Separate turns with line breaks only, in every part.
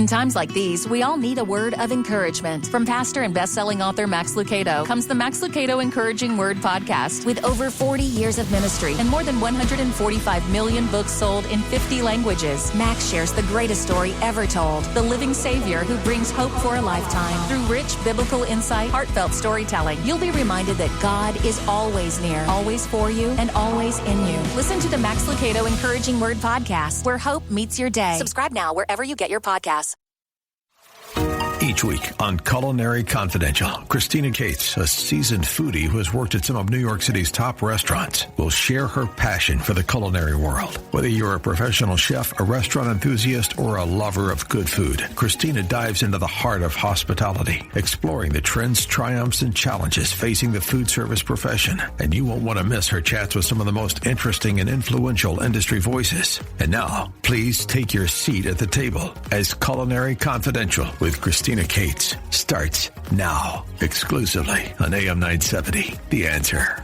In times like these, we all need a word of encouragement. From pastor and best-selling author Max Lucado comes the Max Lucado Encouraging Word podcast. With over 40 years of ministry and more than 145 million books sold in 50 languages, Max shares the greatest story ever told, the living Savior who brings hope for a lifetime. Through rich biblical insight, heartfelt storytelling, you'll be reminded that God is always near, always for you, and always in you. Listen to the Max Lucado Encouraging Word podcast, where hope meets your day. Subscribe now wherever you get your podcasts.
Each week on Culinary Confidential, Christina Cates, a seasoned foodie who has worked at some of New York City's top restaurants, will share her passion for the culinary world. Whether you're a professional chef, a restaurant enthusiast, or a lover of good food, Christina dives into the heart of hospitality, exploring the trends, triumphs, and challenges facing the food service profession. And you won't want to miss her chats with some of the most interesting and influential industry voices. And now, please take your seat at the table as Culinary Confidential with Christina Cates starts now, exclusively on AM 970, The Answer.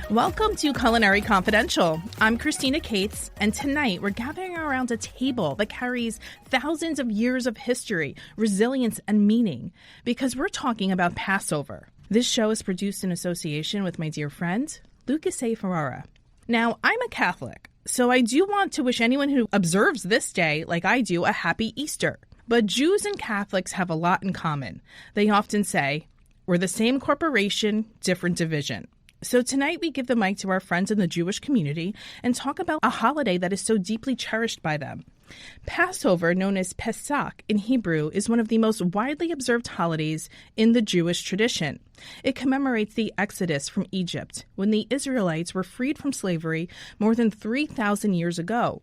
Welcome to Culinary Confidential. I'm Christina Cates, and tonight we're gathering around a table that carries thousands of years of history, resilience, and meaning, because we're talking about Passover. This show is produced in association with my dear friend, Lucas A. Ferrara. Now, I'm a Catholic, so I do want to wish anyone who observes this day, like I do, a happy Easter. But Jews and Catholics have a lot in common. They often say, we're the same corporation, different division. So tonight we give the mic to our friends in the Jewish community and talk about a holiday that is so deeply cherished by them. Passover, known as Pesach in Hebrew, is one of the most widely observed holidays in the Jewish tradition. It commemorates the Exodus from Egypt, when the Israelites were freed from slavery more than 3,000 years ago.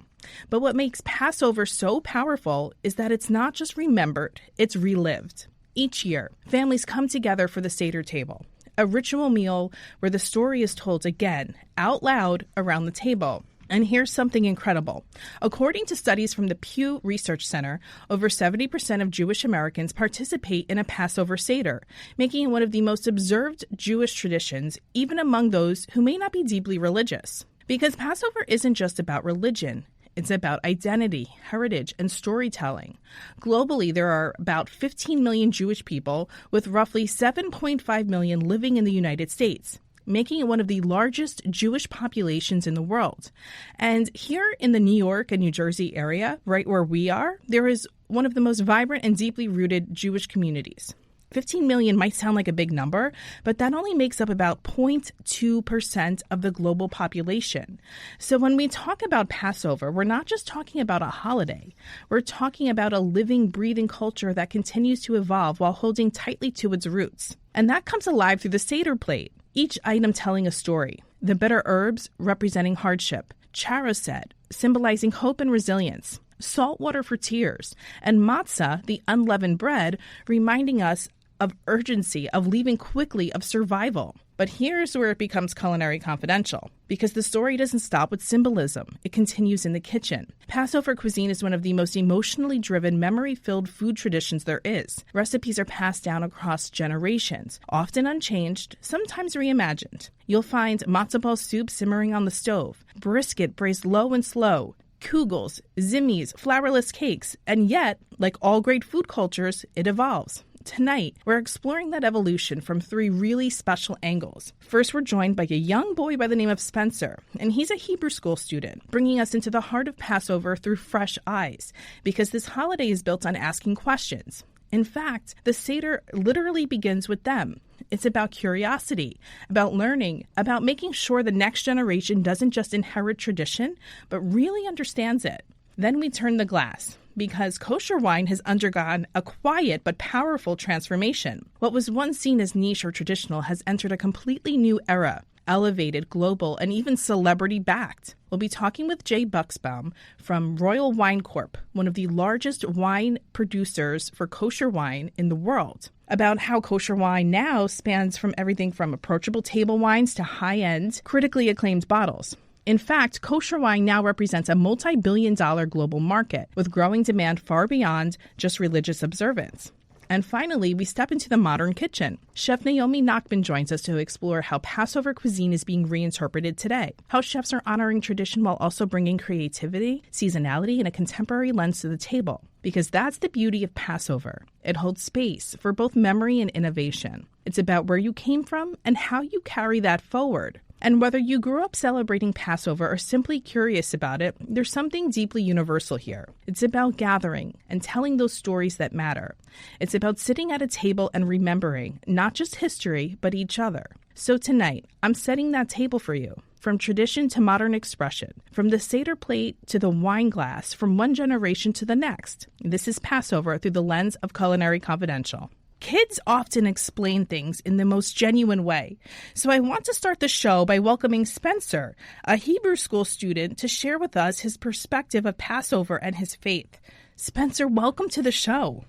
But what makes Passover so powerful is that it's not just remembered, it's relived. Each year, families come together for the Seder table, a ritual meal where the story is told again, out loud, around the table. And here's something incredible. According to studies from the Pew Research Center, over 70% of Jewish Americans participate in a Passover Seder, making it one of the most observed Jewish traditions, even among those who may not be deeply religious. Because Passover isn't just about religion. It's about identity, heritage, and storytelling. Globally, there are about 15 million Jewish people, with roughly 7.5 million living in the United States, making it one of the largest Jewish populations in the world. And here in the New York and New Jersey area, right where we are, there is one of the most vibrant and deeply rooted Jewish communities. 15 million might sound like a big number, but that only makes up about 0.2% of the global population. So when we talk about Passover, we're not just talking about a holiday. We're talking about a living, breathing culture that continues to evolve while holding tightly to its roots. And that comes alive through the Seder plate, each item telling a story. The bitter herbs representing hardship, charoset symbolizing hope and resilience, salt water for tears, and matzah, the unleavened bread, reminding us of urgency, of leaving quickly, of survival. But here's where it becomes Culinary Confidential, because the story doesn't stop with symbolism. It continues in the kitchen. Passover cuisine is one of the most emotionally driven, memory-filled food traditions there is. Recipes are passed down across generations, often unchanged, sometimes reimagined. You'll find matzo ball soup simmering on the stove, brisket braised low and slow, kugels, zimmies, flourless cakes, and yet, like all great food cultures, it evolves. Tonight, we're exploring that evolution from three really special angles. First, we're joined by a young boy by the name of Spencer, and he's a Hebrew school student, bringing us into the heart of Passover through fresh eyes, because this holiday is built on asking questions. In fact, the Seder literally begins with them. It's about curiosity, about learning, about making sure the next generation doesn't just inherit tradition, but really understands it. Then we turn the glass, because kosher wine has undergone a quiet but powerful transformation. What was once seen as niche or traditional has entered a completely new era, elevated, global, and even celebrity-backed. We'll be talking with Jay Buchsbaum from Royal Wine Corp., one of the largest wine producers for kosher wine in the world, about how kosher wine now spans from everything from approachable table wines to high-end, critically acclaimed bottles. In fact, kosher wine now represents a multi-billion-dollar global market with growing demand far beyond just religious observance. And finally, we step into the modern kitchen. Chef Naomi Nachman joins us to explore how Passover cuisine is being reinterpreted today, how chefs are honoring tradition while also bringing creativity, seasonality, and a contemporary lens to the table. because that's the beauty of Passover. It holds space for both memory and innovation. It's about where you came from and how you carry that forward. And whether you grew up celebrating Passover or simply curious about it, there's something deeply universal here. It's about gathering and telling those stories that matter. It's about sitting at a table and remembering not just history, but each other. So tonight, I'm setting that table for you. From tradition to modern expression, from the Seder plate to the wine glass, from one generation to the next. This is Passover through the lens of Culinary Confidential. Kids often explain things in the most genuine way. So I want to start the show by welcoming Spencer, a Hebrew school student, to share with us his perspective of Passover and his faith. Spencer, welcome to the show.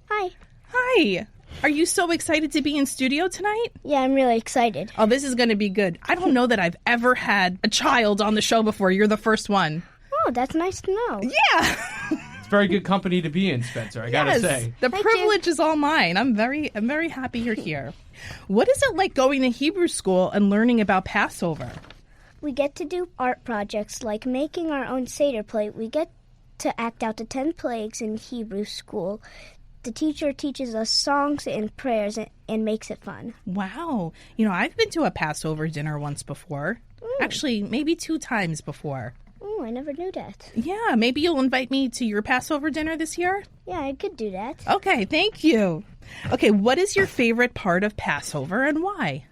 Hi.
Hi. Are you so excited to be in studio tonight?
Yeah, I'm really excited.
Oh, this is going to be good. I don't know that I've ever had a child on the show before. You're the first one.
Oh, that's nice to know.
Yeah.
It's very good company to be in, Spencer, I gotta say.
The
Thank
privilege
you.
is all mine. I'm very happy you're here. What is it like going to Hebrew school and learning about Passover?
We get to do art projects like making our own Seder plate. We get to act out the 10 plagues in Hebrew school. The teacher teaches us songs and prayers and makes it fun.
Wow. I've been to a Passover dinner once before. Actually, maybe 2 times before.
Oh, I never knew that.
Yeah, maybe you'll invite me to your Passover dinner this year?
Yeah, I could do that.
Okay, thank you. Okay, what is your favorite part of Passover and why?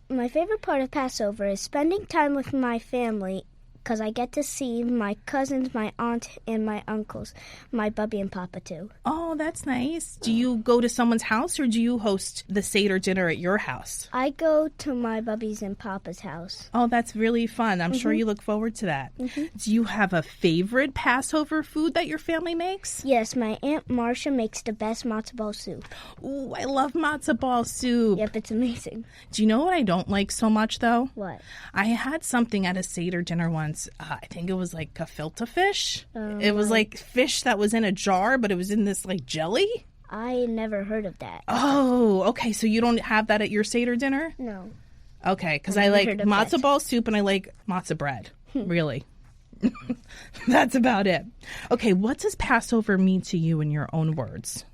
My favorite part of Passover is spending time with my family because I get to see my cousins, my aunt, and my uncles, my bubby and papa too.
Oh, that's nice. Do you go to someone's house or do you host the Seder dinner at your house?
I go to my bubby's and papa's house.
Oh, that's really fun. I'm sure you look forward to that. Do you have a favorite Passover food that your family makes?
Yes, my Aunt Marcia makes the best matzo ball soup.
Ooh, I love matzo ball soup.
Yep, it's amazing.
Do you know what I don't like so much, though?
What?
I had something at a Seder dinner once. I think it was like gefilte fish. It was like fish that was in a jar, but it was in this like jelly.
I never heard of that.
Oh, okay. So you don't have that at your Seder dinner?
No.
Okay, because I
never
like
heard of
matzo
that.
ball soup and I like matzo bread. Really. That's about it. Okay, what does Passover mean to you in your own words?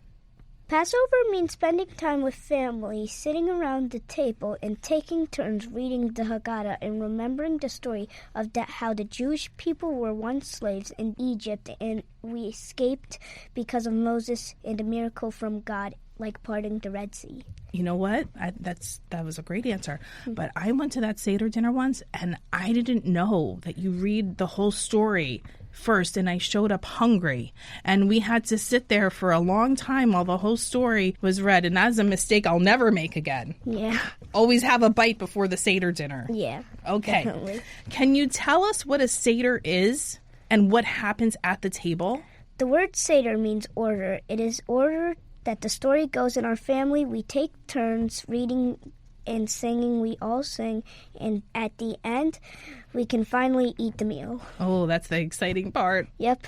Passover means spending time with family, sitting around the table, and taking turns reading the Haggadah and remembering the story of how the Jewish people were once slaves in Egypt and we escaped because of Moses and a miracle from God, like parting the Red Sea.
You know what? That was a great answer. But I went to that Seder dinner once, and I didn't know that you read the whole story first, and I showed up hungry. And we had to sit there for a long time while the whole story was read, and that's a mistake I'll never make again.
Yeah.
Always have a bite before the Seder dinner.
Yeah.
Okay.
Definitely.
Can you tell us what a Seder is and what happens at the table?
The word Seder means order. It is order that the story goes in our family. We take turns reading and singing. We all sing, and at the end, we can finally eat the meal.
Oh, that's the exciting part.
Yep.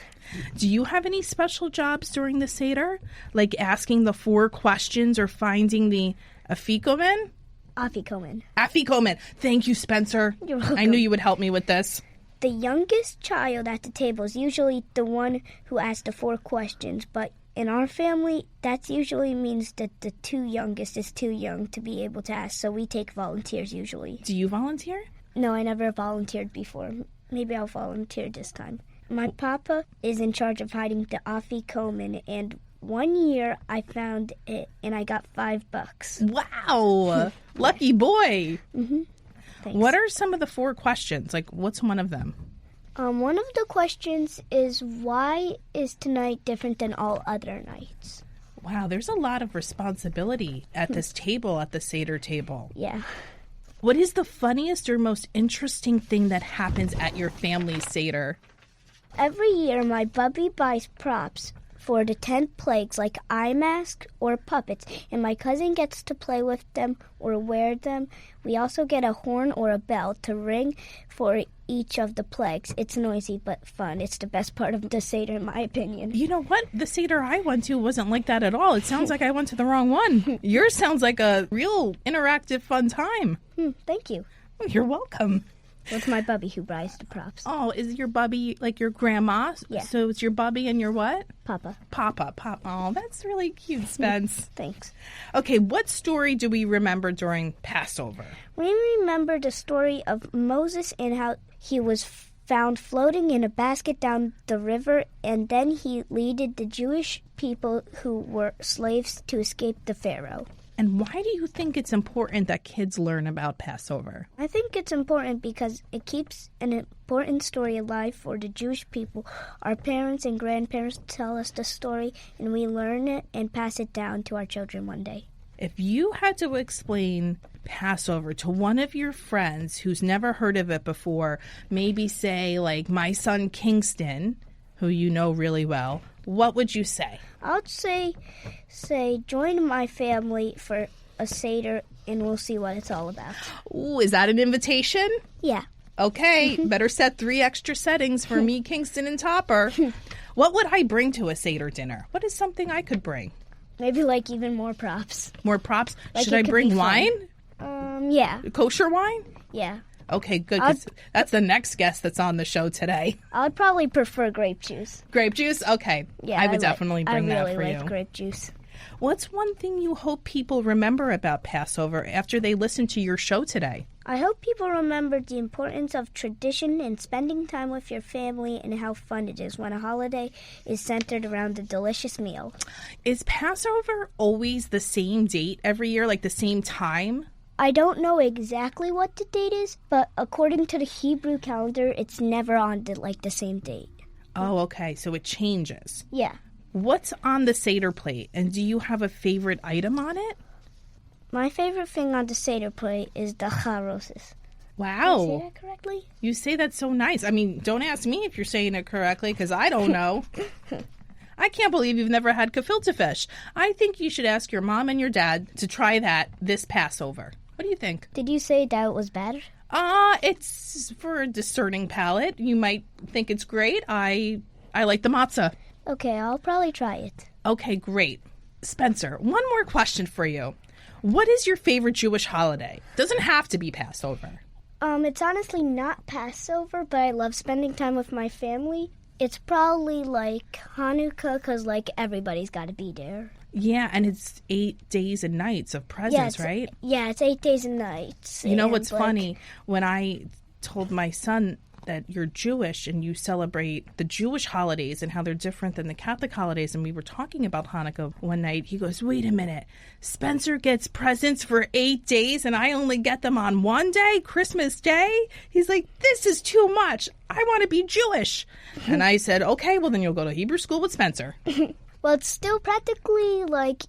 Do you have any special jobs during the Seder? Like asking the 4 questions or finding the afikomen?
Afikomen.
Afikomen. Thank you, Spencer.
You're welcome.
I knew you would help me with this.
The youngest child at the table is usually the one who asks the 4 questions, but in our family, that usually means that the 2 youngest is too young to be able to ask, so we take volunteers usually.
Do you volunteer?
No, I never volunteered before. Maybe I'll volunteer this time. My papa is in charge of hiding the afikomen, and one year I found it and I got $5.
Wow. Lucky boy.
Thanks.
What are some of the 4 questions? Like, what's one of them?
One of the questions is, why is tonight different than all other nights?
Wow, there's a lot of responsibility at this table, at the Seder table.
Yeah.
What is the funniest or most interesting thing that happens at your family Seder?
Every year, my bubby buys props for the 10 plagues, like eye masks or puppets, and my cousin gets to play with them or wear them. We also get a horn or a bell to ring for each of the plagues. It's noisy but fun. It's the best part of the Seder, in my opinion.
You know what? The Seder I went to wasn't like that at all. It sounds like I went to the wrong one. Yours sounds like a real interactive, fun time.
Thank you.
You're welcome.
It's my bubby who buys the props.
Oh, is your bubby like your grandma?
Yeah.
So it's your bubby and your what?
Papa.
Papa. Oh, that's really cute, Spence.
Thanks.
Okay, what story do we remember during Passover?
We remember the story of Moses and how he was found floating in a basket down the river, and then he led the Jewish people who were slaves to escape the Pharaoh.
And why do you think it's important that kids learn about Passover?
I think it's important because it keeps an important story alive for the Jewish people. Our parents and grandparents tell us the story, and we learn it and pass it down to our children one day.
If you had to explain Passover to one of your friends who's never heard of it before, maybe say like my son Kingston, who you know really well, what would you say?
I would say join my family for a Seder, and we'll see what it's all about.
Ooh, is that an invitation?
Yeah.
Okay, better set 3 extra settings for me, Kingston, and Topper. What would I bring to a Seder dinner? What is something I could bring?
Maybe like even more props.
More props?
Like
Should I bring wine?
Yeah.
Kosher wine?
Yeah.
Okay, good. 'Cause that's the next guest that's on the show today.
I would probably prefer grape juice.
Grape juice? Okay.
Yeah,
I would definitely bring that for you.
I really like grape juice.
What's one thing you hope people remember about Passover after they listen to your show today?
I hope people remember the importance of tradition and spending time with your family and how fun it is when a holiday is centered around a delicious meal.
Is Passover always the same date every year, like the same time?
I don't know exactly what the date is, but according to the Hebrew calendar, it's never on the same date.
Oh, okay. So it changes.
Yeah.
What's on the Seder plate, and do you have a favorite item on it?
My favorite thing on the Seder plate is the charoses.
Wow.
Did I say that correctly?
You say that so nice. I mean, don't ask me if you're saying it correctly, because I don't know. I can't believe you've never had gefilte fish. I think you should ask your mom and your dad to try that this Passover. What do you think?
Did you say that it was bad?
It's for a discerning palate. You might think it's great. I like the matzah.
Okay, I'll probably try it.
Okay, great. Spencer, one more question for you. What is your favorite Jewish holiday? Doesn't have to be Passover.
It's honestly not Passover, but I love spending time with my family. It's probably like Hanukkah, because everybody's got to be there.
Yeah, and it's 8 days and nights of presents, right?
Yeah, it's 8 days and nights.
You know what's funny? When I told my son that you're Jewish and you celebrate the Jewish holidays and how they're different than the Catholic holidays, and we were talking about Hanukkah one night, he goes, wait a minute, Spencer gets presents for 8 days and I only get them on one day, Christmas Day? He's like, this is too much. I want to be Jewish. And I said, okay, well then you'll go to Hebrew school with Spencer.
Well, it's still practically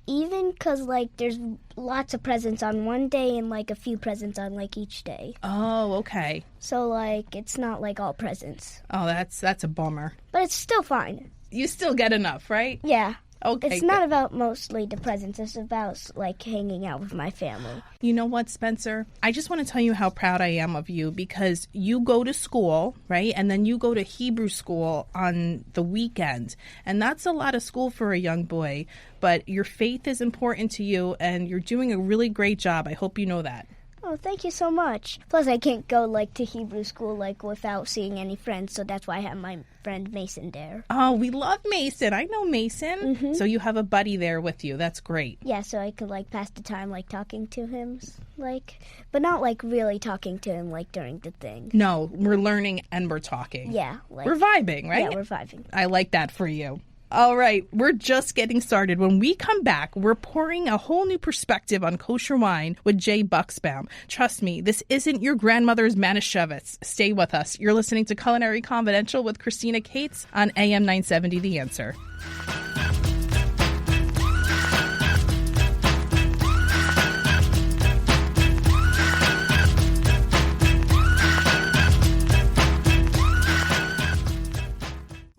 even because there's lots of presents on one day and a few presents on each day.
Oh, okay.
So it's not all presents.
Oh, that's a bummer.
But it's still fine.
You still get enough, right?
Yeah.
Okay.
It's not about mostly the presents. It's about hanging out with my family.
You know what, Spencer? I just want to tell you how proud I am of you because you go to school, right? And then you go to Hebrew school on the weekend. And that's a lot of school for a young boy. But your faith is important to you and you're doing a really great job. I hope you know that.
Oh, thank you so much. Plus, I can't go to Hebrew school without seeing any friends, so that's why I have my friend Mason there.
Oh, we love Mason. I know Mason. Mm-hmm. So you have a buddy there with you. That's great.
Yeah, so I could pass the time talking to him, but not really talking to him during the thing.
No, we're learning and we're talking.
Yeah,
we're vibing, right?
Yeah, we're vibing.
I like that for you. All right, we're just getting started. When we come back, we're pouring a whole new perspective on kosher wine with Jay Buchsbaum. Trust me, this isn't your grandmother's Manischewitz. Stay with us. You're listening to Culinary Confidential with Christina Cates on AM 970 The Answer.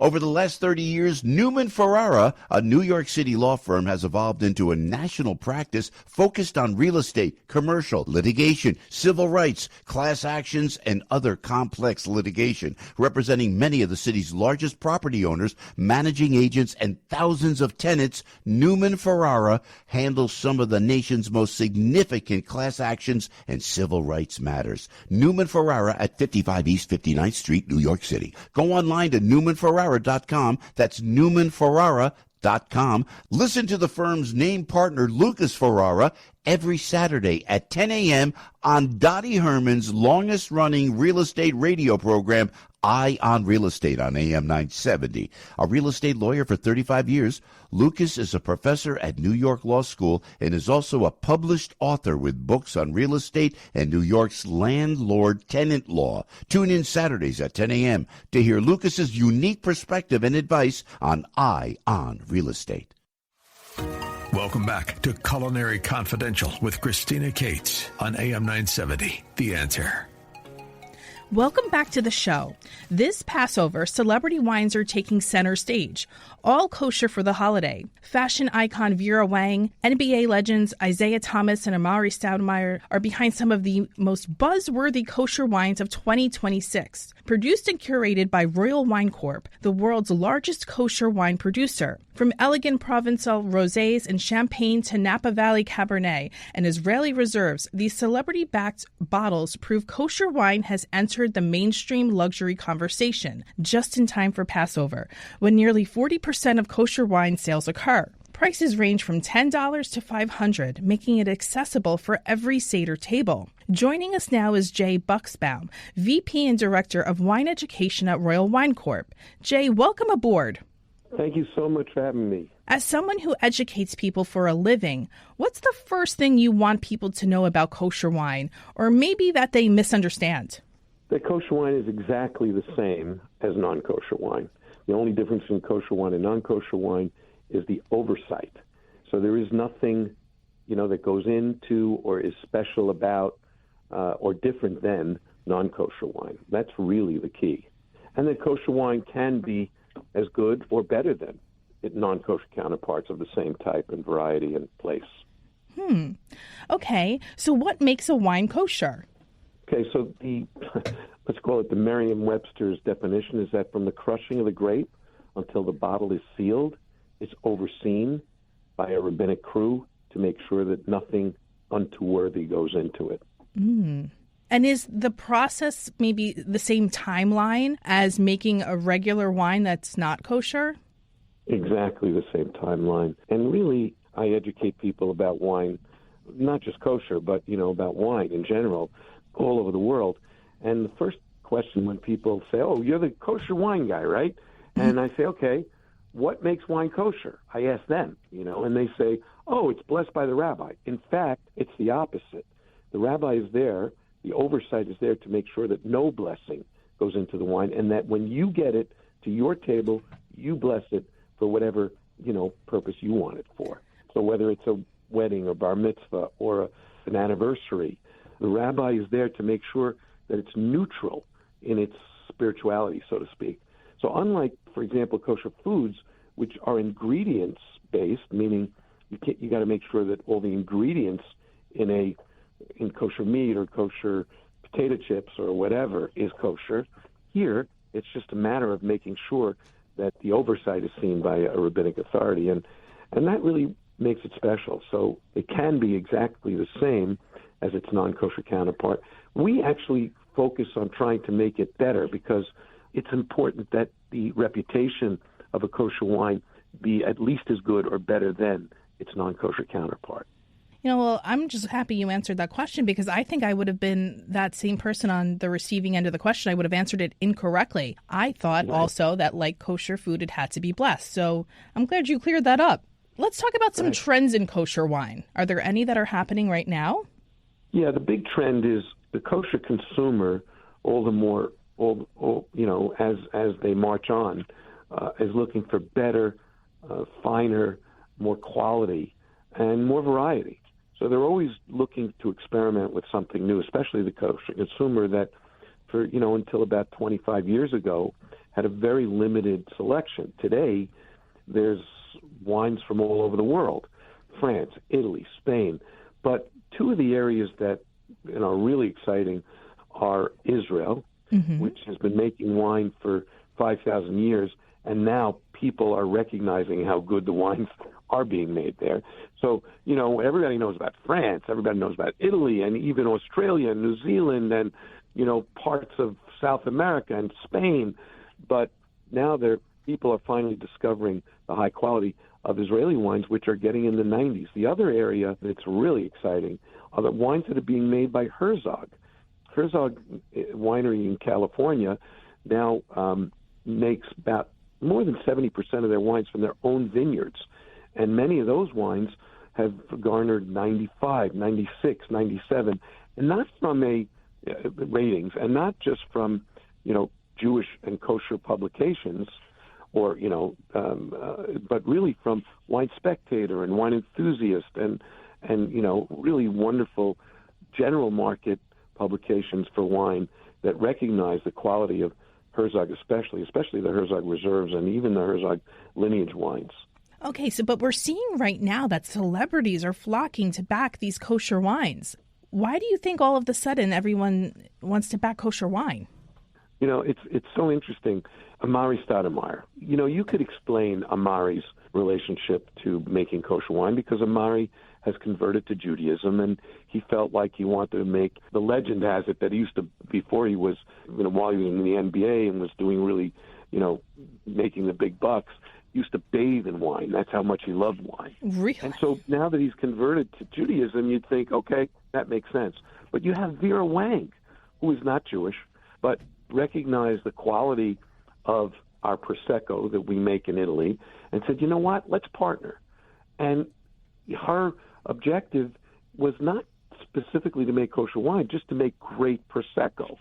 Over the last 30 years, Newman Ferrara, a New York City law firm, has evolved into a national practice focused on real estate, commercial, litigation, civil rights, class actions, and other complex litigation, representing many of the city's largest property owners, managing agents, and thousands of tenants. Newman Ferrara handles some of the nation's most significant class actions and civil rights matters. Newman Ferrara at 55 East 59th Street, New York City. Go online to newmanferrara.com. That's newmanferrara.com. Listen to the firm's name partner, Lucas Ferrara, every Saturday at 10 a.m. on Dottie Herman's longest-running real estate radio program, Eye on Real Estate, on AM 970. A real estate lawyer for 35 years, Lucas is a professor at New York Law School and is also a published author with books on real estate and New York's landlord-tenant law. Tune in Saturdays at 10 a.m. to hear Lucas's unique perspective and advice on Eye on Real Estate.
Welcome back to Culinary Confidential with Christina Cates on AM 970, The Answer.
Welcome back to the show. This Passover, celebrity wines are taking center stage, all kosher for the holiday. Fashion icon Vera Wang, NBA legends Isaiah Thomas and Amari Stoudemire are behind some of the most buzzworthy kosher wines of 2026. Produced and curated by Royal Wine Corp, the world's largest kosher wine producer. From elegant Provençal rosés and Champagne to Napa Valley Cabernet and Israeli reserves, these celebrity-backed bottles prove kosher wine has entered the mainstream luxury conversation just in time for Passover, when nearly 40% of kosher wine sales occur. Prices range from $10 to $500, making it accessible for every Seder table. Joining us now is Jay Buchsbaum, VP and Director of Wine Education at Royal Wine Corp. Jay, welcome aboard.
Thank you so much for having me.
As someone who educates people for a living, what's the first thing you want people to know about kosher wine, or maybe that they misunderstand?
That kosher wine is exactly the same as non-kosher wine. The only difference in kosher wine and non-kosher wine is the oversight. So there is nothing, that goes into or is special about or different than non-kosher wine. That's really the key. And that kosher wine can be as good or better than non-kosher counterparts of the same type and variety and place.
Okay, so what makes a wine kosher?
Okay, so let's call it the Merriam-Webster's definition is that from the crushing of the grape until the bottle is sealed, it's overseen by a rabbinic crew to make sure that nothing unworthy goes into it.
And is the process maybe the same timeline as making a regular wine that's not kosher?
Exactly the same timeline. And really, I educate people about wine, not just kosher, but, about wine in general, all over the world. And the first question when people say, oh, you're the kosher wine guy, right? And I say, okay, what makes wine kosher? I ask them, and they say, oh, it's blessed by the rabbi. In fact, it's the opposite. The rabbi is there, the oversight is there to make sure that no blessing goes into the wine and that when you get it to your table, you bless it for whatever, purpose you want it for. So whether it's a wedding or bar mitzvah or an anniversary, the rabbi is there to make sure that it's neutral in its spirituality, so to speak. So unlike, for example, kosher foods, which are ingredients-based, meaning you got to make sure that all the ingredients in kosher meat or kosher potato chips or whatever is kosher, here it's just a matter of making sure that the oversight is seen by a rabbinic authority. And that really makes it special. So it can be exactly the same as its non-kosher counterpart. We actually focus on trying to make it better because it's important that the reputation of a kosher wine be at least as good or better than its non-kosher counterpart.
Well, I'm just happy you answered that question because I think I would have been that same person on the receiving end of the question. I would have answered it incorrectly. I thought also that like kosher food, it had to be blessed. So I'm glad you cleared that up. Let's talk about some trends in kosher wine. Are there any that are happening right now? Yeah,
the big trend is the kosher consumer, all the more, as they march on, is looking for better, finer, more quality, and more variety. So they're always looking to experiment with something new, especially the kosher consumer that, until about 25 years ago, had a very limited selection. Today, there's wines from all over the world, France, Italy, Spain. But two of the areas that are really exciting are Israel, which has been making wine for 5,000 years, and now people are recognizing how good the wines are being made there. So, everybody knows about France, everybody knows about Italy, and even Australia and New Zealand and, parts of South America and Spain. But now people are finally discovering the high quality of Israeli wines, which are getting in the 90s. The other area that's really exciting are the wines that are being made by Herzog. Herzog Winery in California now makes about more than 70% of their wines from their own vineyards. And many of those wines have garnered 95, 96, 97, and not from ratings, and not just from, Jewish and kosher publications, or, but really from Wine Spectator and Wine Enthusiast and really wonderful general market publications for wine that recognize the quality of Herzog, especially the Herzog Reserves and even the Herzog lineage wines.
Okay, but we're seeing right now that celebrities are flocking to back these kosher wines. Why do you think all of a sudden everyone wants to back kosher wine?
It's so interesting. Amari Stoudemire. You could explain Amari's relationship to making kosher wine because Amari has converted to Judaism, and he felt like he wanted to make. The legend has it that he used to, before he was, while he was in the NBA and was doing really, making the big bucks, used to bathe in wine. That's how much he loved wine.
Really?
And so now that he's converted to Judaism, you'd think, okay, that makes sense. But you have Vera Wang, who is not Jewish, but recognized the quality of our Prosecco that we make in Italy and said, you know what, let's partner. And her objective was not specifically to make kosher wine, just to make great Prosecco.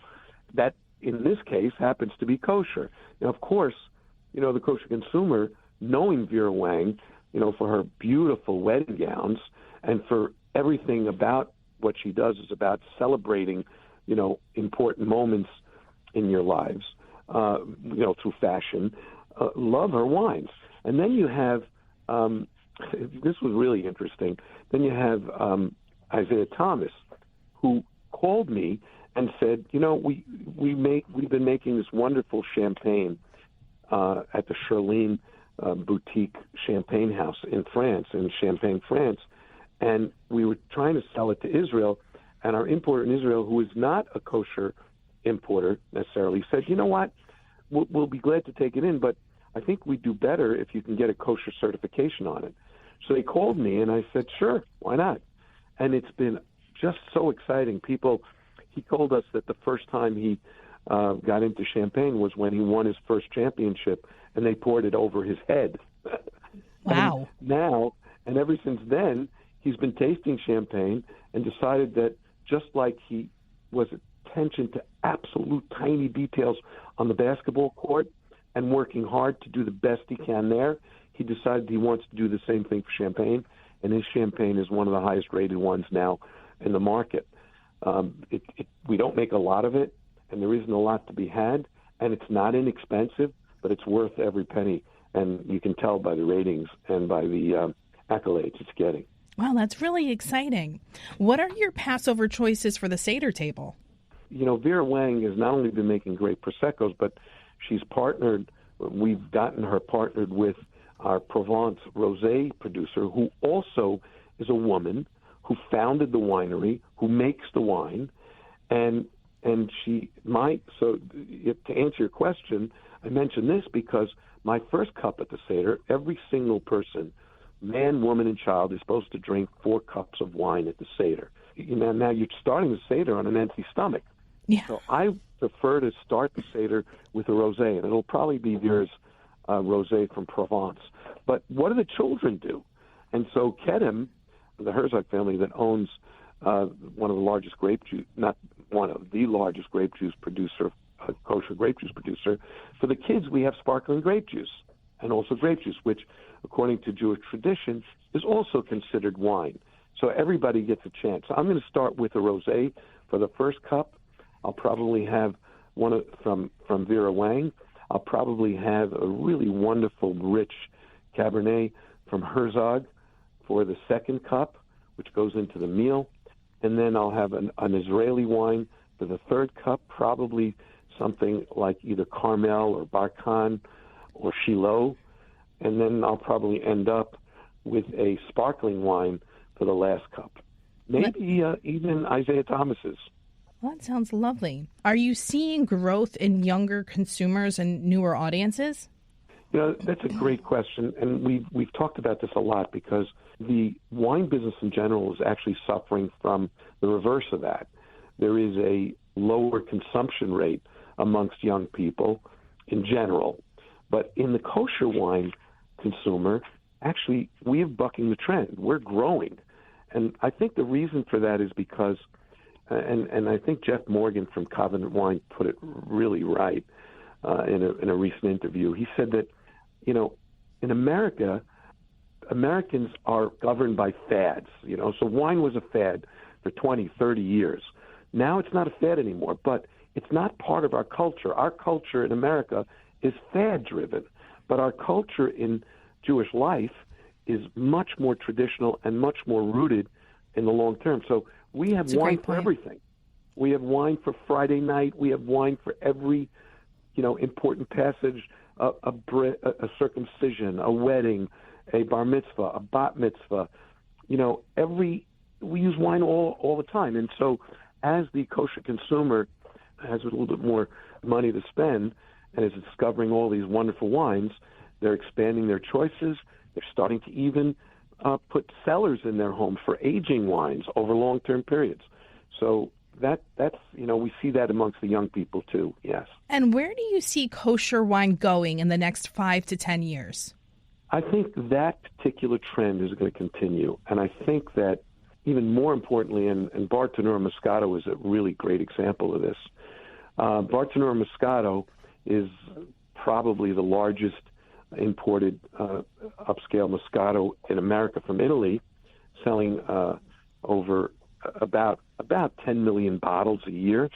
That, in this case, happens to be kosher. Now, of course, the kosher consumer, knowing Vera Wang, for her beautiful wedding gowns and for everything about what she does is about celebrating, important moments in your lives, through fashion, love her wines. And then you have, this was really interesting, then you have Isaiah Thomas, who called me and said, we've been making this wonderful champagne at the Shirlene boutique champagne house in France, in Champagne, France, and we were trying to sell it to Israel, and our importer in Israel, who is not a kosher importer necessarily, said, you know what, we'll be glad to take it in, but I think we'd do better if you can get a kosher certification on it. So they called me, and I said, sure, why not? And it's been just so exciting. He told us that the first time he got into champagne was when he won his first championship, and they poured it over his head.
Wow.
And ever since then, he's been tasting champagne and decided that just like he was attention to absolute tiny details on the basketball court and working hard to do the best he can there, he decided he wants to do the same thing for champagne, and his champagne is one of the highest rated ones now in the market. We don't make a lot of it, and there isn't a lot to be had, and it's not inexpensive, but it's worth every penny, and you can tell by the ratings and by the accolades it's getting.
Wow, that's really exciting. What are your Passover choices for the Seder table?
Vera Wang has not only been making great Proseccos, but we've gotten her partnered with our Provence rosé producer, who also is a woman who founded the winery, who makes the wine, and so to answer your question, I mention this because my first cup at the Seder, every single person, man, woman, and child, is supposed to drink 4 cups of wine at the Seder. Now you're starting the Seder on an empty stomach.
Yeah.
So I prefer to start the Seder with a rosé, and it'll probably be Vera's rosé from Provence. But what do the children do? And so Kedem, the Herzog family that owns one of the largest grape juice, not one of the largest grape juice producer, kosher grape juice producer, for the kids we have sparkling grape juice, and also grape juice, which, according to Jewish tradition, is also considered wine. So everybody gets a chance. So I'm going to start with a rosé for the first cup. I'll probably have one from Vera Wang. I'll probably have a really wonderful, rich Cabernet from Herzog for the second cup, which goes into the meal. And then I'll have an Israeli wine for the third cup, probably something like either Carmel or Barkan or Shiloh. And then I'll probably end up with a sparkling wine for the last cup. Maybe even Isaiah Thomas's.
Well, that sounds lovely. Are you seeing growth in younger consumers and newer audiences?
That's a great question, and we've talked about this a lot because the wine business in general is actually suffering from the reverse of that. There is a lower consumption rate amongst young people in general, but in the kosher wine consumer, actually, we are bucking the trend. We're growing, and I think the reason for that is because, and I think Jeff Morgan from Covenant Wine put it really right in a recent interview. He said that, in America, Americans are governed by fads, so wine was a fad for 20, 30 years. Now it's not a fad anymore, but it's not part of our culture. Our culture in America is fad-driven, but our culture in Jewish life is much more traditional and much more rooted in the long term. So we have wine for everything. We have wine for Friday night. We have wine for every, important passage, a circumcision, a wedding, a bar mitzvah, a bat mitzvah. We use wine all the time. And so as the kosher consumer has a little bit more money to spend and is discovering all these wonderful wines, they're expanding their choices. They're starting to even put cellars in their homes for aging wines over long-term periods. So that's we see that amongst the young people too, yes.
And where do you see kosher wine going in the next 5 to 10 years?
I think that particular trend is going to continue. And I think that even more importantly, and Bartonura Moscato is a really great example of this. Bartonura Moscato is probably the largest imported upscale Moscato in America from Italy, selling over about 10 million bottles a year.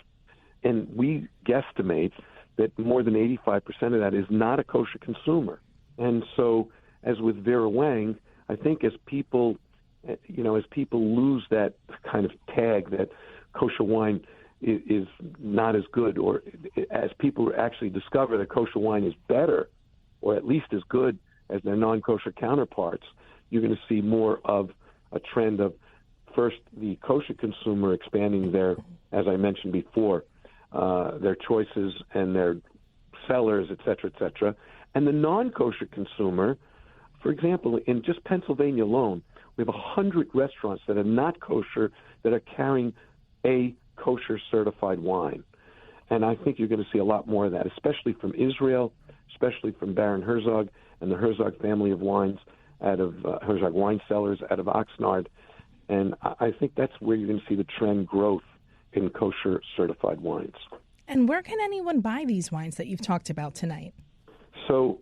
And we guesstimate that more than 85% of that is not a kosher consumer. And so, as with Vera Wang, I think as people lose that kind of tag that kosher wine is not as good, or as people actually discover that kosher wine is better, or at least as good as their non-kosher counterparts, you're going to see more of a trend of, first, the kosher consumer expanding their, as I mentioned before, their choices and their cellars, et cetera, and the non-kosher consumer. For example, in just Pennsylvania alone, we have 100 restaurants that are not kosher that are carrying a kosher certified wine. And I think you're going to see a lot more of that, especially from Israel, especially from Baron Herzog and the Herzog family of wines out of Herzog Wine Cellars out of Oxnard. And I think that's where you're going to see the trend growth in kosher certified wines.
And where can anyone buy these wines that you've talked about tonight?
So,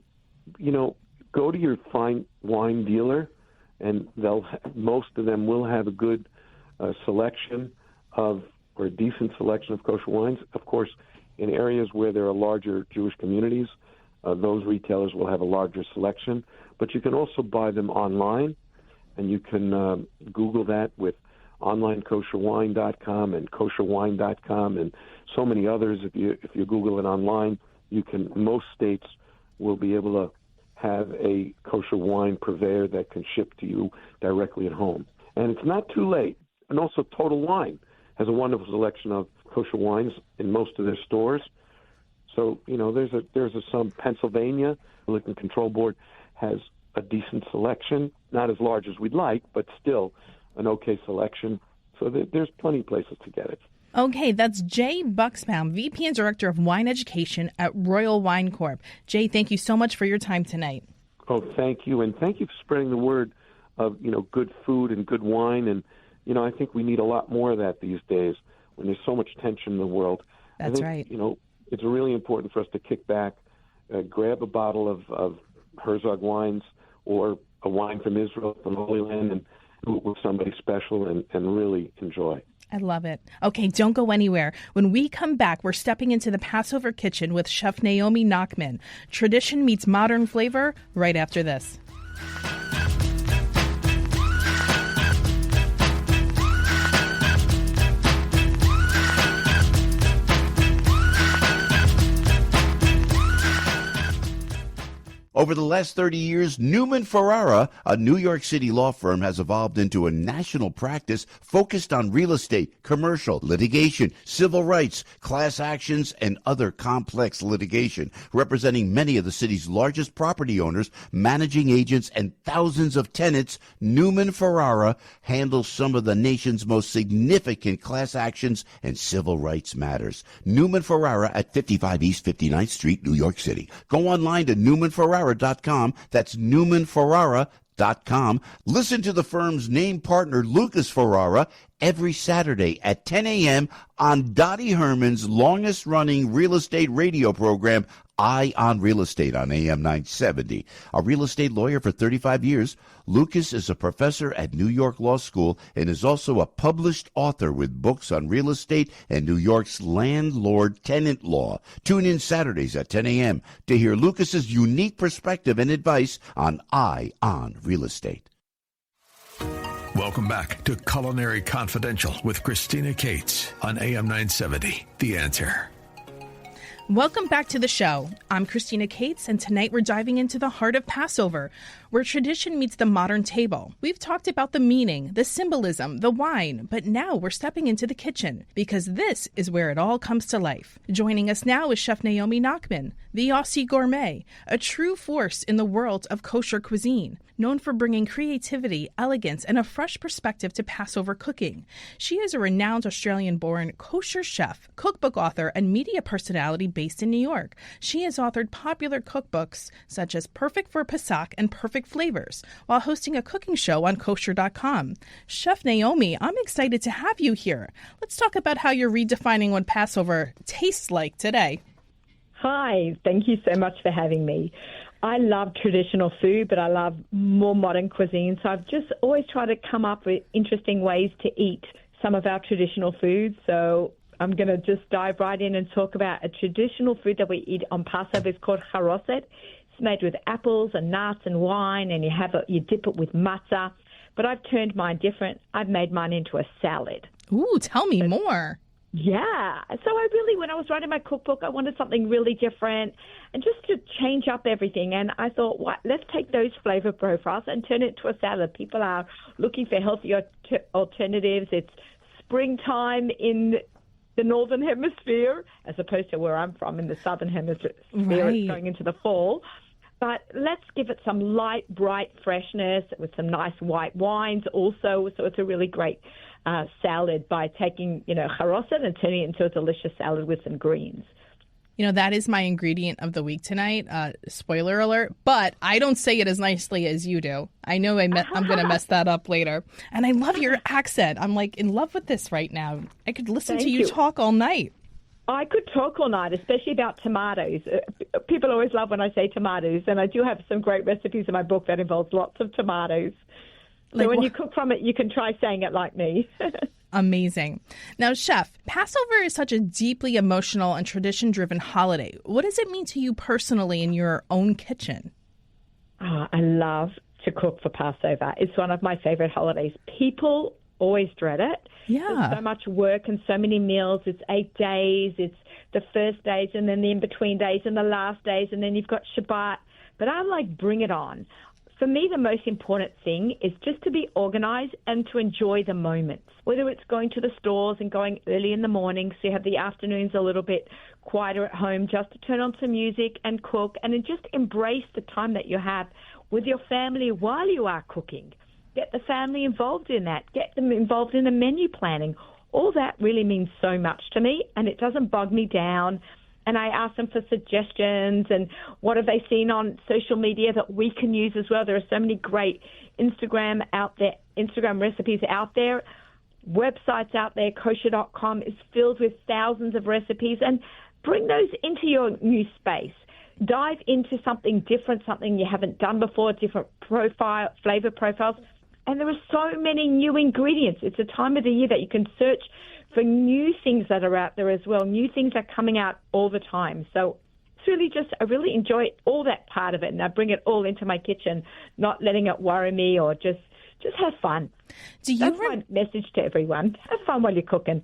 go to your fine wine dealer, and most of them will have a good selection or a decent selection of kosher wines. Of course, in areas where there are larger Jewish communities, those retailers will have a larger selection. But you can also buy them online, and you can Google that with onlinekosherwine.com and kosherwine.com and so many others. If you Google it online, most states will be able to have a kosher wine purveyor that can ship to you directly at home. And it's not too late. And also Total Wine has a wonderful selection of kosher wines in most of their stores. So, there's some Pennsylvania, the Liquor Control Board has a decent selection, not as large as we'd like, but still an okay selection. So there's plenty of places to get it.
Okay, that's Jay Buchsbaum, VP and Director of Wine Education at Royal Wine Corp. Jay, thank you so much for your time tonight.
Oh, thank you. And thank you for spreading the word of, good food and good wine. And, I think we need a lot more of that these days when there's so much tension in the world.
That's right.
It's really important for us to kick back, grab a bottle of Herzog wines or a wine from Israel, from Holy Land, and do it with somebody special and really enjoy.
I love it. Okay, don't go anywhere. When we come back, we're stepping into the Passover kitchen with Chef Naomi Nachman. Tradition meets modern flavor right after this.
Over the last 30 years, Newman Ferrara, a New York City law firm, has evolved into a national practice focused on real estate, commercial, litigation, civil rights, class actions, and other complex litigation, representing many of the city's largest property owners, managing agents, and thousands of tenants. Newman Ferrara handles some of the nation's most significant class actions and civil rights matters. Newman Ferrara at 55 East 59th Street, New York City. Go online to newmanferrara.com. That's newmanferrara.com. Listen to the firm's name partner, Lucas Ferrara, every Saturday at 10 a.m. on Dottie Herman's longest-running real estate radio program, Eye on Real Estate, on AM 970. A real estate lawyer for 35 years, Lucas is a professor at New York Law School and is also a published author with books on real estate and New York's landlord-tenant law. Tune in Saturdays at 10 a.m. to hear Lucas's unique perspective and advice on Eye on Real Estate.
Welcome back to Culinary Confidential with Christina Cates on AM 970. The Answer.
Welcome back to the show. I'm Christina Cates, and tonight we're diving into the heart of Passover, where tradition meets the modern table. We've talked about the meaning, the symbolism, the wine, but now we're stepping into the kitchen, because this is where it all comes to life. Joining us now is Chef Naomi Nachman, the Aussie gourmet, a true force in the world of kosher cuisine, known for bringing creativity, elegance, and a fresh perspective to Passover cooking. She is a renowned Australian-born kosher chef, cookbook author, and media personality based in New York. She has authored popular cookbooks such as Perfect for Pesach and Perfect Flavors, while hosting a cooking show on Kosher.com. Chef Naomi, I'm excited to have you here. Let's talk about how you're redefining what Passover tastes like today.
Hi, thank you so much for having me. I love traditional food, but I love more modern cuisine. So I've just always tried to come up with interesting ways to eat some of our traditional foods. So I'm going to just dive right in and talk about a traditional food that we eat on Passover. It's called charoset. It's made with apples and nuts and wine, and you dip it with matzah. But I've turned mine different. I've made mine into a salad.
Ooh, tell me more.
Yeah. So when I was writing my cookbook, I wanted something really different and just to change up everything. And I thought, let's take those flavor profiles and turn it into a salad. People are looking for healthier alternatives. It's springtime in the Northern Hemisphere, as opposed to where I'm from in the Southern Hemisphere. Right. It's going into the fall. But let's give it some light, bright freshness with some nice white wines also. So it's a really great salad by taking, charoset and turning it into a delicious salad with some greens.
That is my ingredient of the week tonight. Spoiler alert. But I don't say it as nicely as you do. I know I'm going to mess that up later. And I love your accent. I'm like in love with this right now. I could listen to you talk all night.
I could talk all night, especially about tomatoes. People always love when I say tomatoes, and I do have some great recipes in my book that involves lots of tomatoes. So when you cook from it, you can try saying it like me.
Amazing. Now, Chef, Passover is such a deeply emotional and tradition-driven holiday. What does it mean to you personally in your own kitchen?
I love to cook for Passover. It's one of my favorite holidays. People always dread it.
Yeah.
There's so much work and so many meals. It's 8 days. It's the first days and then the in-between days and the last days, and then you've got Shabbat. But I'm like, bring it on. For me, the most important thing is just to be organized and to enjoy the moments, whether it's going to the stores and going early in the morning so you have the afternoons a little bit quieter at home, just to turn on some music and cook, and then just embrace the time that you have with your family while you are cooking. Get the family involved in that. Get them involved in the menu planning. All that really means so much to me, and it doesn't bog me down. And I ask them for suggestions and what have they seen on social media that we can use as well. There are so many great Instagram recipes out there, websites out there. Kosher.com is filled with thousands of recipes, and bring those into your new space. Dive into something different, something you haven't done before, different flavor profiles, And there are so many new ingredients. It's a time of the year that you can search for new things that are out there as well. New things are coming out all the time. So it's really I really enjoy all that part of it, and I bring it all into my kitchen, not letting it worry me, or just have fun. That's my message to everyone. Have fun while you're cooking.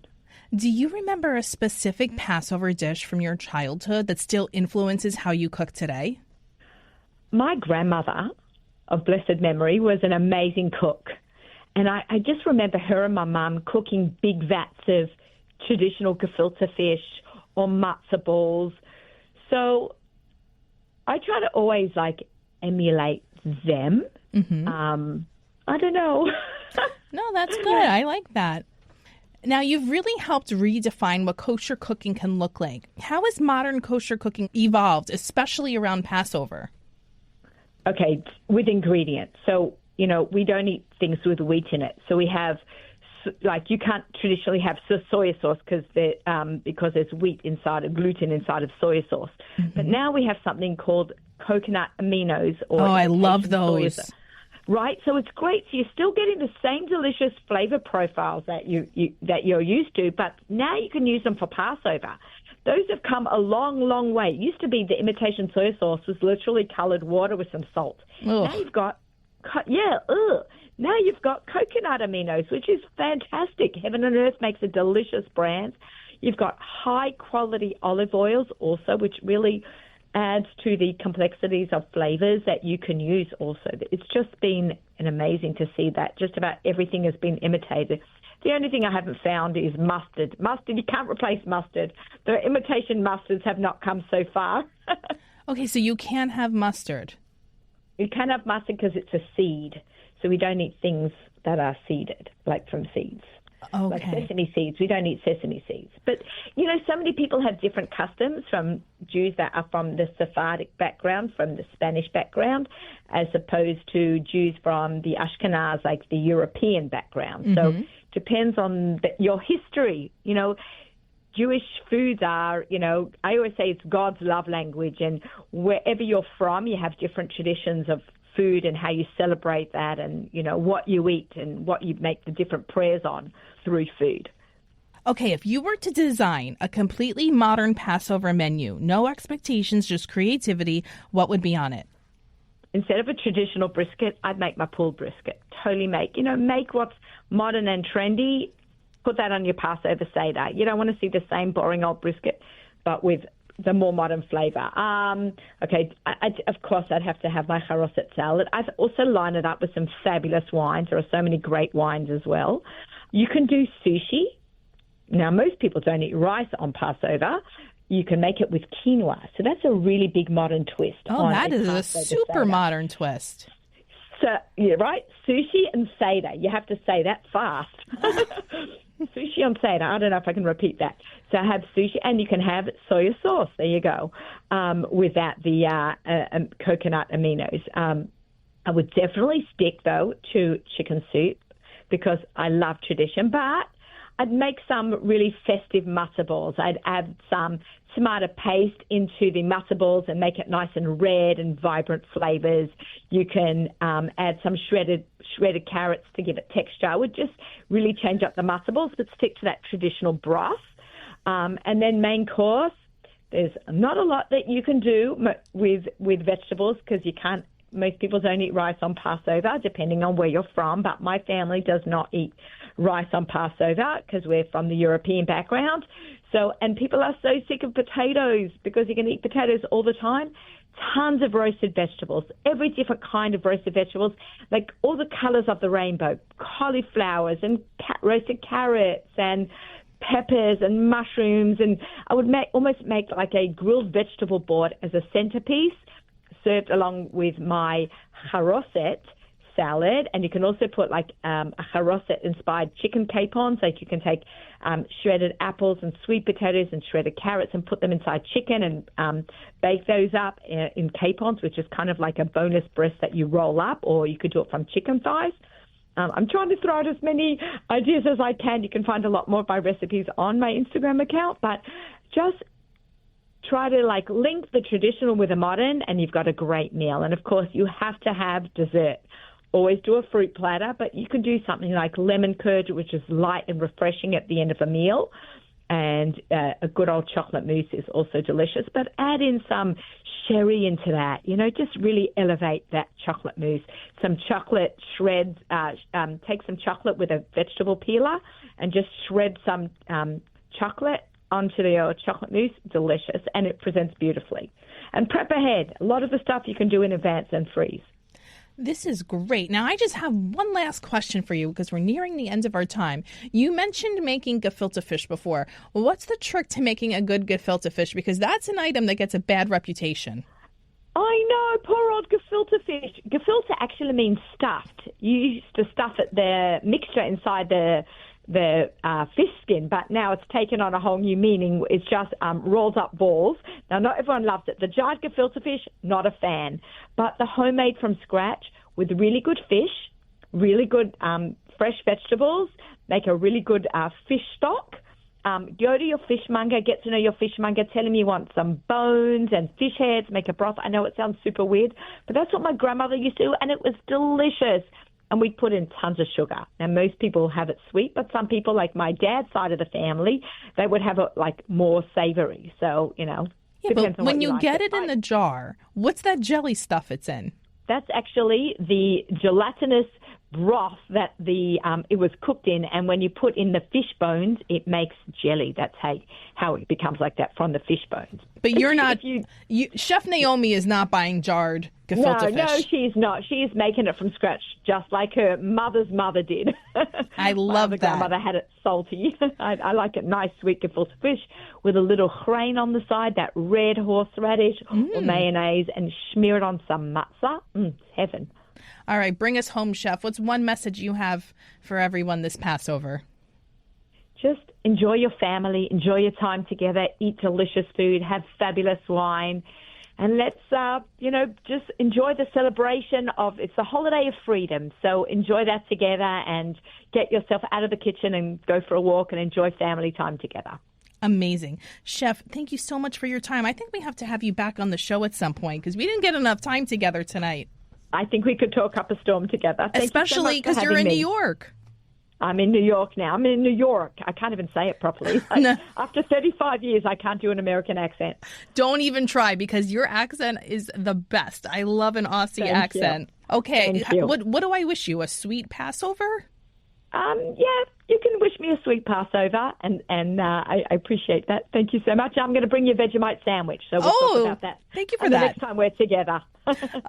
Do you remember a specific Passover dish from your childhood that still influences how you cook today?
My grandmother, of blessed memory, was an amazing cook. And I just remember her and my mum cooking big vats of traditional gefilte fish or matzo balls. So I try to always, emulate them.
Mm-hmm.
I don't know.
No, that's good. I like that. Now, you've really helped redefine what kosher cooking can look like. How has modern kosher cooking evolved, especially around Passover?
Okay, with ingredients. So, we don't eat things with wheat in it. So we have, you can't traditionally have soy sauce because there's wheat inside of gluten inside of soy sauce. Mm-hmm. But now we have something called coconut aminos.
I love those.
Right, so it's great. So you're still getting the same delicious flavor profiles that you're used to, but now you can use them for Passover. Those have come a long, long way. It used to be the imitation soy sauce was literally colored water with some salt.
Ugh.
Now you've got, Now you've got coconut aminos, which is fantastic. Heaven and Earth makes a delicious brand. You've got high quality olive oils also, which really adds to the complexities of flavors that you can use also. It's just been amazing to see that just about everything has been imitated. The only thing I haven't found is mustard. Mustard, you can't replace mustard. The imitation mustards have not come so far.
Okay, so you can have mustard.
You can have mustard because it's a seed. So we don't eat things that are seeded, like from seeds.
Okay.
Like sesame seeds. We don't eat sesame seeds. But, so many people have different customs, from Jews that are from the Sephardic background, from the Spanish background, as opposed to Jews from the Ashkenaz, like the European background. Mm-hmm. So depends on your history. Jewish foods are, I always say it's God's love language. And wherever you're from, you have different traditions of food and how you celebrate that, and what you eat and what you make the different prayers on through food.
Okay, if you were to design a completely modern Passover menu, no expectations, just creativity, what would be on it?
Instead of a traditional brisket, I'd make my pulled brisket. Totally make what's modern and trendy, put that on your Passover Seder. You don't want to see the same boring old brisket, but with the more modern flavor. Of course, I'd have to have my charoset salad. I'd also line it up with some fabulous wines. There are so many great wines as well. You can do sushi. Now, most people don't eat rice on Passover. You can make it with quinoa. So that's a really big modern twist.
Oh, that is a super modern twist.
So, yeah, right? Sushi and Seder. You have to say that fast. Sushi on Seder. I don't know if I can repeat that. So have sushi, and you can have soy sauce. There you go. Without the coconut aminos. I would definitely stick, though, to chicken soup because I love tradition. But I'd make some really festive matzo balls. I'd add some tomato paste into the matzo balls and make it nice and red and vibrant flavors. You can add some shredded carrots to give it texture. I would just really change up the matzo balls, but stick to that traditional broth. And then main course, there's not a lot that you can do with vegetables because you can't. Most people don't eat rice on Passover, depending on where you're from. But my family does not eat rice on Passover because we're from the European background. And people are so sick of potatoes because you can eat potatoes all the time. Tons of roasted vegetables, every different kind of roasted vegetables, like all the colors of the rainbow, cauliflowers and roasted carrots and peppers and mushrooms. And I would almost make like a grilled vegetable board as a centerpiece, served along with my charoset salad. And you can also put like a charoset-inspired chicken capons. Like you can take shredded apples and sweet potatoes and shredded carrots and put them inside chicken and bake those up in capons, which is kind of like a boneless breast that you roll up, or you could do it from chicken thighs. I'm trying to throw out as many ideas as I can. You can find a lot more of my recipes on my Instagram account, but just try to like link the traditional with the modern and you've got a great meal. And of course, you have to have dessert. always do a fruit platter, but you can do something like lemon curd, which is light and refreshing at the end of a meal. And a good old chocolate mousse is also delicious. But add in some sherry into that, just really elevate that chocolate mousse. Some chocolate shreds, take some chocolate with a vegetable peeler and just shred some chocolate onto your chocolate mousse. Delicious. And it presents beautifully. And prep ahead. A lot of the stuff you can do in advance and freeze.
This is great. Now, I just have one last question for you because we're nearing the end of our time. You mentioned making gefilte fish before. What's the trick to making a good gefilte fish? Because that's an item that gets a bad reputation.
I know, poor old gefilte fish. Gefilte actually means stuffed. You used to stuff the mixture inside the fish skin, but now it's taken on a whole new meaning. It's just rolled up balls. Now, not everyone loves it. The jarred gefilte fish, not a fan. But the homemade from scratch with really good fish, really good fresh vegetables, make a really good fish stock. Go to your fishmonger, get to know your fishmonger, tell him you want some bones and fish heads, make a broth. I know it sounds super weird, but that's what my grandmother used to do, and it was delicious. And we'd put in tons of sugar. Now, most people have it sweet, but some people, like my dad's side of the family, they would have it more savory. So,
Yeah, but when you get it in the jar, what's that jelly stuff it's in?
That's actually the gelatinous broth that it was cooked in, and when you put in the fish bones, it makes jelly. That's how it becomes like that from the fish bones.
But you're not. Chef Naomi is not buying jarred gefilte fish.
No, she's not. She's making it from scratch, just like her mother's mother did.
I love that.
My grandmother had it salty. I like it nice, sweet gefilte fish with a little grain on the side, that red horseradish or mayonnaise, and smear it on some matzo. It's heaven.
All right, bring us home, Chef. What's one message you have for everyone this Passover?
Just enjoy your family, enjoy your time together, eat delicious food, have fabulous wine, and let's, just enjoy the celebration it's a holiday of freedom. So enjoy that together and get yourself out of the kitchen and go for a walk and enjoy family time together.
Amazing. Chef, thank you so much for your time. I think we have to have you back on the show at some point because we didn't get enough time together tonight.
I think we could talk up a storm together.
Especially because you're in New York.
I'm in New York now. I'm in New York. I can't even say it properly.
No.
After 35 years, I can't do an American accent.
Don't even try because your accent is the best. I love an Aussie accent.
You.
Okay. What do I wish you? A sweet Passover?
Yeah, you can wish me a sweet Passover, and I appreciate that. Thank you so much. I'm going to bring you a Vegemite sandwich, so we'll talk about that.
Thank you for that.
The next time we're together.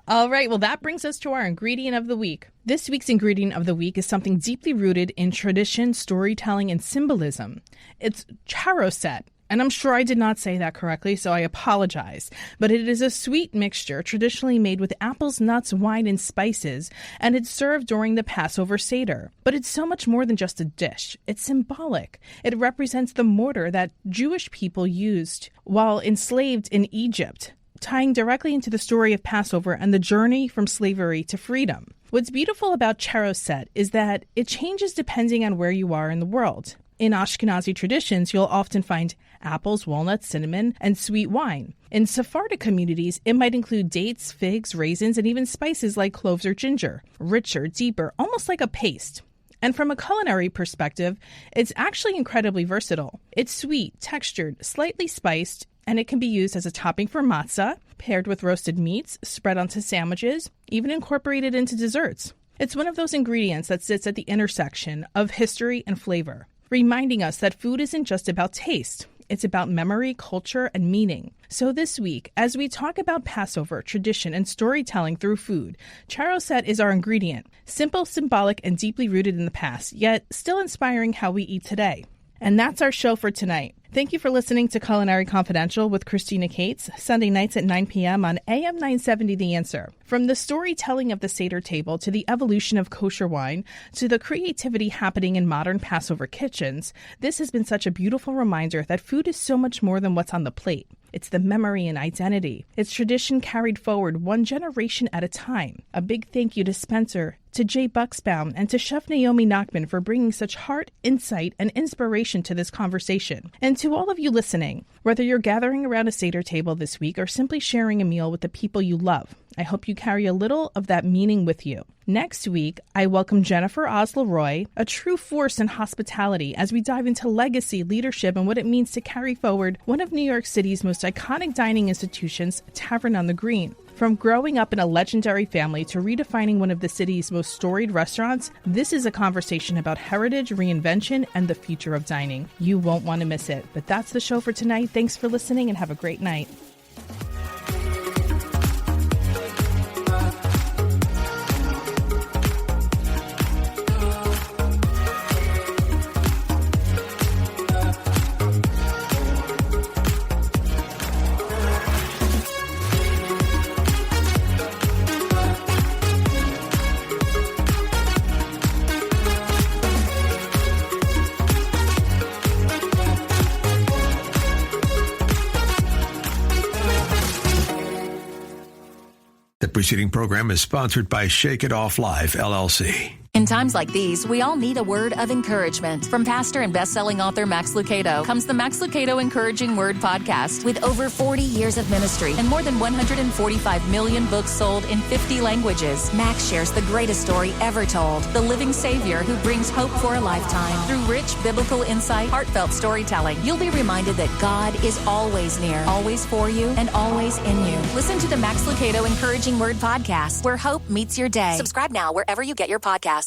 All right, well, that brings us to our ingredient of the week. This week's ingredient of the week is something deeply rooted in tradition, storytelling, and symbolism. It's charoset. And I'm sure I did not say that correctly, so I apologize. But it is a sweet mixture traditionally made with apples, nuts, wine, and spices, and it's served during the Passover Seder. But it's so much more than just a dish. It's symbolic. It represents the mortar that Jewish people used while enslaved in Egypt, tying directly into the story of Passover and the journey from slavery to freedom. What's beautiful about charoset is that it changes depending on where you are in the world. In Ashkenazi traditions, you'll often find apples, walnuts, cinnamon, and sweet wine. In Sephardic communities, it might include dates, figs, raisins, and even spices like cloves or ginger. Richer, deeper, almost like a paste. And from a culinary perspective, it's actually incredibly versatile. It's sweet, textured, slightly spiced, and it can be used as a topping for matzah, paired with roasted meats, spread onto sandwiches, even incorporated into desserts. It's one of those ingredients that sits at the intersection of history and flavor, reminding us that food isn't just about taste. It's about memory, culture, and meaning. So this week, as we talk about Passover, tradition, and storytelling through food, charoset is our ingredient. Simple, symbolic, and deeply rooted in the past, yet still inspiring how we eat today. And that's our show for tonight. Thank you for listening to Culinary Confidential with Christina Cates, Sunday nights at 9 p.m. on AM 970 The Answer. From the storytelling of the Seder table to the evolution of kosher wine to the creativity happening in modern Passover kitchens, this has been such a beautiful reminder that food is so much more than what's on the plate. It's the memory and identity. It's tradition carried forward one generation at a time. A big thank you to Spencer, to Jay Buchsbaum, and to Chef Naomi Nachman for bringing such heart, insight, and inspiration to this conversation. And to all of you listening, whether you're gathering around a Seder table this week or simply sharing a meal with the people you love, I hope you carry a little of that meaning with you. Next week, I welcome Jennifer Osleroy, a true force in hospitality, as we dive into legacy, leadership, and what it means to carry forward one of New York City's most iconic dining institutions, Tavern on the Green. From growing up in a legendary family to redefining one of the city's most storied restaurants, this is a conversation about heritage, reinvention, and the future of dining. You won't want to miss it. But that's the show for tonight. Thanks for listening and have a great night.
The preceding program is sponsored by Shake It Off Live, LLC.
In times like these, we all need a word of encouragement. From pastor and best-selling author Max Lucado comes the Max Lucado Encouraging Word podcast. With over 40 years of ministry and more than 145 million books sold in 50 languages, Max shares the greatest story ever told, the living Savior who brings hope for a lifetime. Through rich biblical insight, heartfelt storytelling, you'll be reminded that God is always near, always for you, and always in you. Listen to the Max Lucado Encouraging Word podcast, where hope meets your day. Subscribe now wherever you get your podcasts.